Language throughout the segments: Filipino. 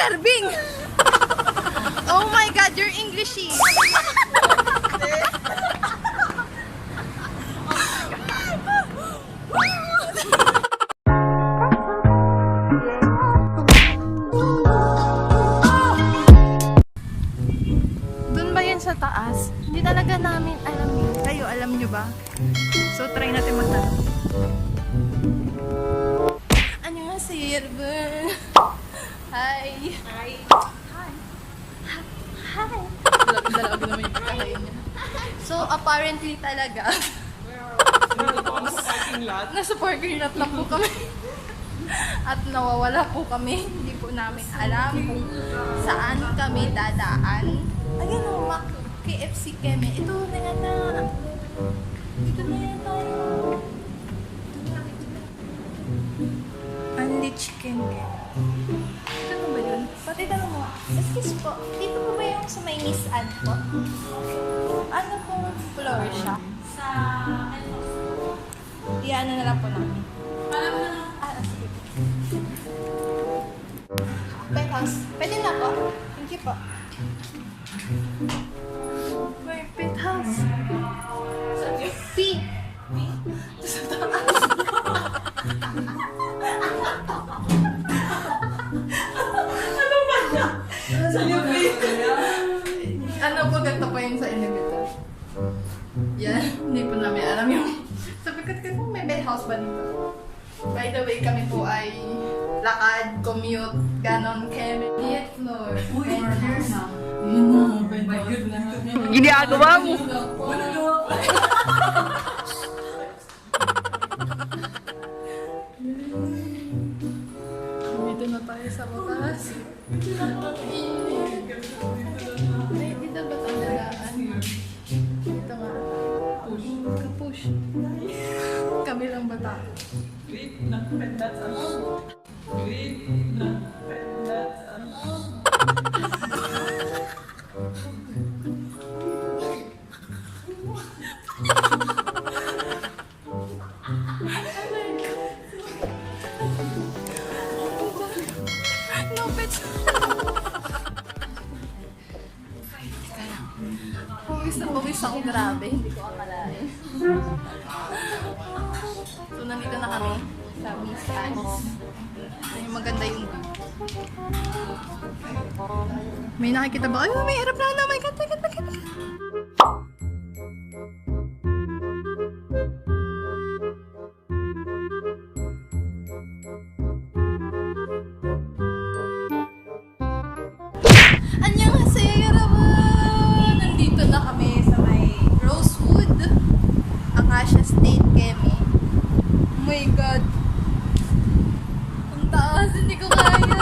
Mr. Bing! Oh my God, you're Englishy! Doon ba yun sa taas? Hindi talaga namin alam yun. Kayo, alam nyo ba? So, try natin magtanong. Annyeonghaseyo, 여러분. Hi. Hi. Hi. Hi. Dalawa naman yung pagkakain niya. So, apparently talaga, nasa parking lot lang po kami. At nawawala po kami. Hindi po namin alam kung saan kami dadaan. Ayun o, KFC kami. Ito na yata. Dito na yata yung Only Chicken kami. Ito ba yun? Pati tanong mo, excuse po, dito po ba yung sa may Miss Ad po? Ano pong floor siya? Sa Iano na lang po namin. alam na lang. Sige. Penthouse. Pwede na po. Thank you po. May penthouse. P. Sa taas. Ano po, ganito pa yun sa elevator? Yan, hindi po namin alam yung... Sabi ko po, may penthouse ba dito? By the way, kami po ay lakad, commute, ganon, kami. 8th floor. Uy, orders na. Ginagawa mo! Dito na tayo sa wakas. Ay, dito ba talagaan? Dito nga. Kapush. Kami lang bata. No pets. Pawis na pawis ako, grabe. Hindi ko akalain. So, nandito na kami sa Miss Anne's. Yung maganda yung view. May nakikita ba? Ay, may aeroplano! Oh my God, my God, my God! Annyeonghaseyo, 여러분! Nandito na kami sa may Rosewood, Acacia State, Kemi. Oh my God! Ang taas, hindi ko kaya!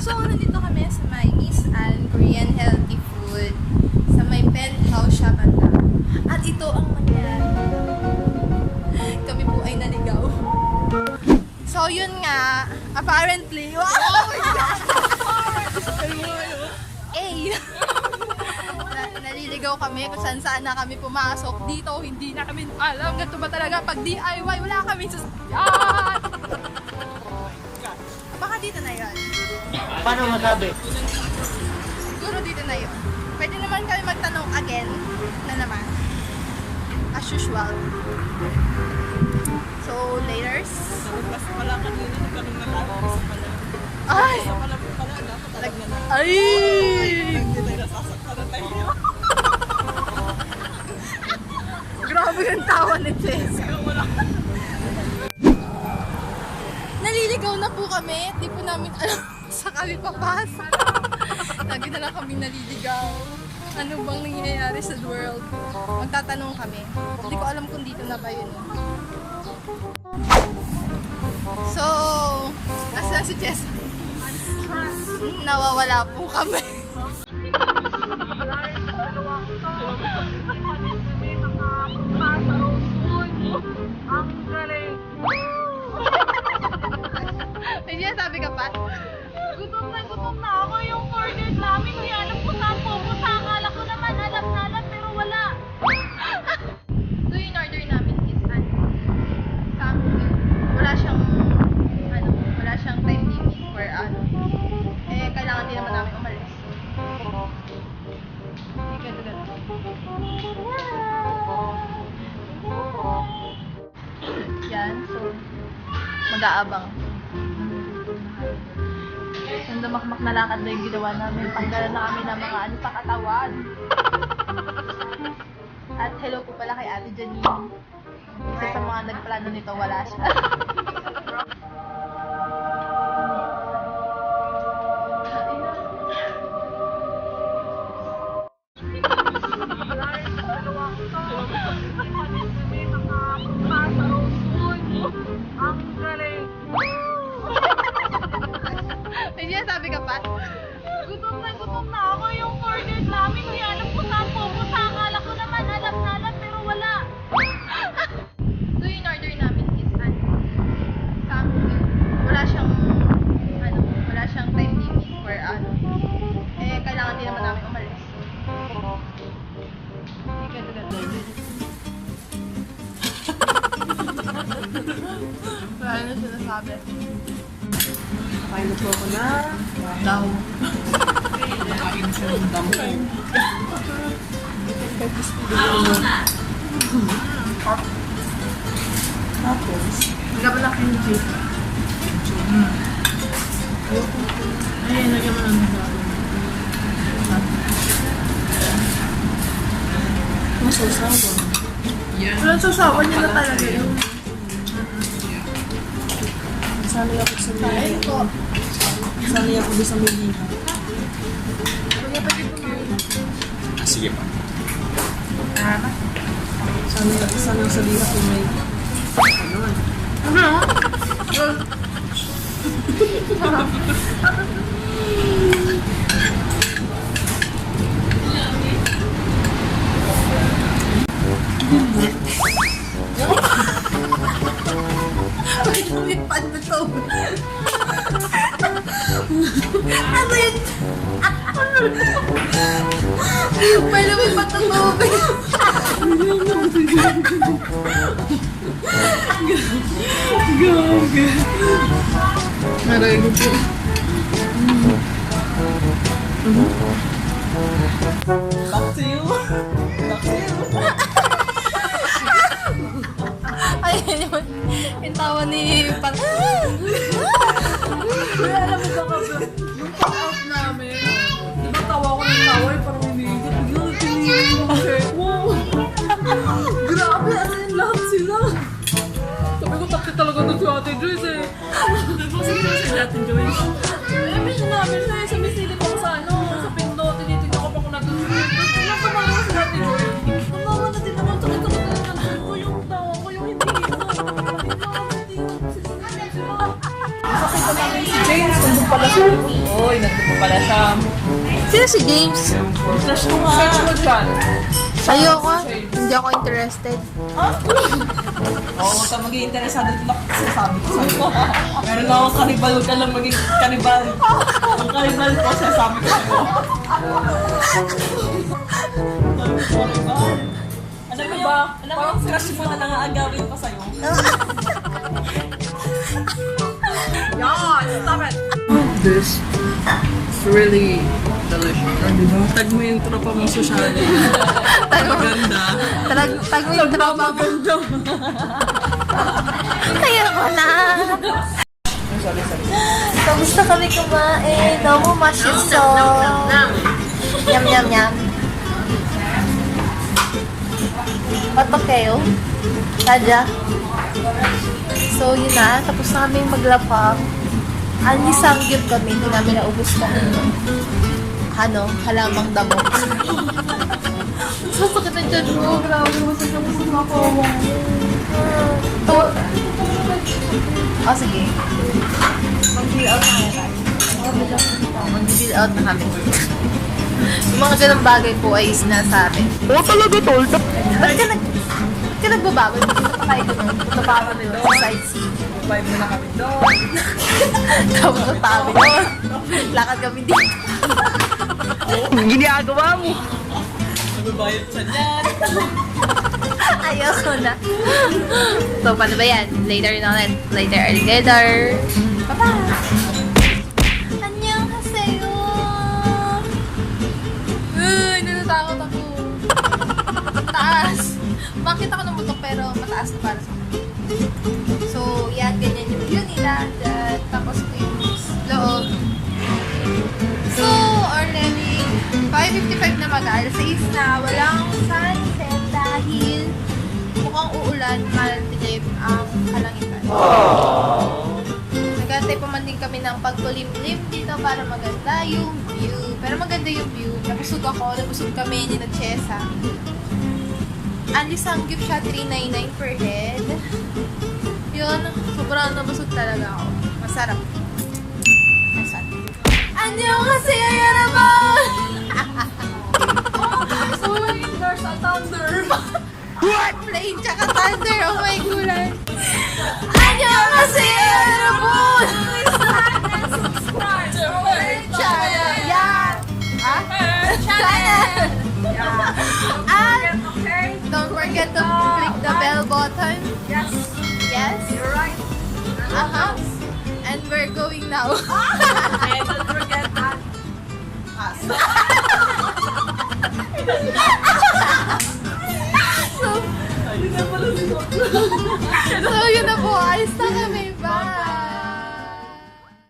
So, nandito kami sa may Miss Anne Korean Healthy Food, sa may penthouse siya banda. At ito ang nangyari. Kami po ay naligaw. So, yun nga, apparently, wow! Oh my God! Naliligaw kami kung saan na kami pumasok dito, hindi namin alam ganito ba talaga pag DIY, wala kami sa yan! Baka dito na yun. Paano masabi? Siguro dito na yun. Pwede naman kami magtanong again na naman. As usual. So, laters. Kasi pala kanina nagkaroon na lang. Ay! Pala dapat talaga na. Ay! Hindi tayo nasasakta na tayo. Grabe yung tawa ni Jess. Naliligaw na po kami. Di po namin alam sa kami papasok. Lagi na lang kami naliligaw. Ano bang nangyayari sa world? Magtatanong kami. Hindi ko alam kung dito na ba yun. So, nasa si Jess. Nawawala po kami. Ang galing. May sinasabi ka pa? Gutom na ako yung order namin. Hindi alam ko saan pupunta. Akala ko naman alam na alam pero wala. So yung order namin is wala siyang time limit for ano. Eh, kailangan nag-aabang. Yung dumakmak na lakad na yung ginawa namin. Tanggalan na kami ng mga ano sa katawan. At hello po pala kay Ate Janine. Isa sa mga nagplano nito, wala siya. Ang galing. May sinasabi ka pa? Gutom na ako. Yung order namin, hindi alam ko saan pupunta. Akala ko naman alam na alam, pero wala. So yung order namin is something. Wala siyang wala siyang time limit for Eh, kailangan din naman namin umalis. Hindi ka naganda. Wala na sinasabi. Kain na po ako na daw. Kain siya ng damo. Tapos, Gaba na kimchi. ayun, lagyan mo ng damo. Masasawa. Yan. Walang sasawa niya na talaga yun. Sanay ako sa Maynila. Sanay ako doon sa Maynila. Sige pa. Sanay sa liha kung may Lumipad na to. Ano yun? May lumipad na tubig. Aray ko po. Back to you. Back to you. Ayun yun. Yung tawa ni Pat. Kaya alam mo ba ka, nung pag-out namin, di ba tawa ko ng tawa, parang hinihigot. Yun, tinigil mo kasi. Wow! Grabe, as in lahat sila. Sabi ko, takti talaga doon si Ate Joyce eh. Sige na si Ate Joyce. Eh, mission namin siya eh. Sumisilip ako sa sa pinto. Tinitignan ko pa kung nandun siya. Tapos tumawa ko si Ate Joyce. Tumawa na din naman. Sakit-sakit na nandun ko yung tawa ko, yung hindi ito. Nakita namin si James. Nandun pala siya. Oy, nandun pa pala siya. Sino si James? Flash ko nga. Search mo dyan. Ayoko. Hindi ako interested. Oo, huwag ka maging interesado dito lang sasabi ko sa'yo. Meron ako kanibal, huwag ka lang maging kanibal. Ang kanibal ko, sasabi ko sa'yo. Sabi ko, kanibal. Alam mo ba? Alam mo yung crush mo na nangaagawin pa sa'yo? Yan! Stop it! This is really delicious. Diba? Tag mo yung tropa mong sosyal. Maganda. Tag mo yung drama mo. Ayoko na. Kamusta kami kumain? Nomo mashiso. Yum, yum, yum. Patokeo. Tadya. So, yun na. Tapos na kami maglapang. Ani samgyup kami. Hindi namin naubos kami. Halamang damo. Sasakit ang dyan ko. Grabe. Masasakit ako. Sige. Mag-deal out na kaya. Mag-deal out na kami. Yung mga ganang bagay po ay sinasabi. Oo talaga, tol. Ba't ka nagbabago? Punta pa kayo doon. Punta pa kami doon sa sightseeing. Vibe mo na kami doon. Tapos na kami doon. Lakad kami dito. Ginagawa mo. Nababayad siya dyan. Ayoko na. So, paano ba yan? Later na ulit. Later, alligator. Bye-bye! Annyeonghaseyo! Uy, natatakot ako. Taas. Makita ko ng butok pero mataas na para sa akin. So, yan, ganyan yung yun. dagat, tapos ito yung loob. So, already 5:55 na mag-alas 6 na, walang sunset dahil mukhang uulan, madilim ang kalangitan. Nagantay pa man din kami ng pagkulimlim dito para maganda yung view. Pero maganda yung view. Nabusog kami ni na Chesa. Anli sanggip siya, 399 per head. Yun, sobrang nabusog talaga ako. Masarap. Masarap. Annyeong haseyo naman! Uy, there's a thunder. Plane tsaka thunder, oh my god. Annyeong haseyo naman! Channel! Yeah! Ah? Channel! Okay? Don't forget to click the bell button. Yes, Yes? you're right. Uh-huh. And we're going now. And don't forget that. Us.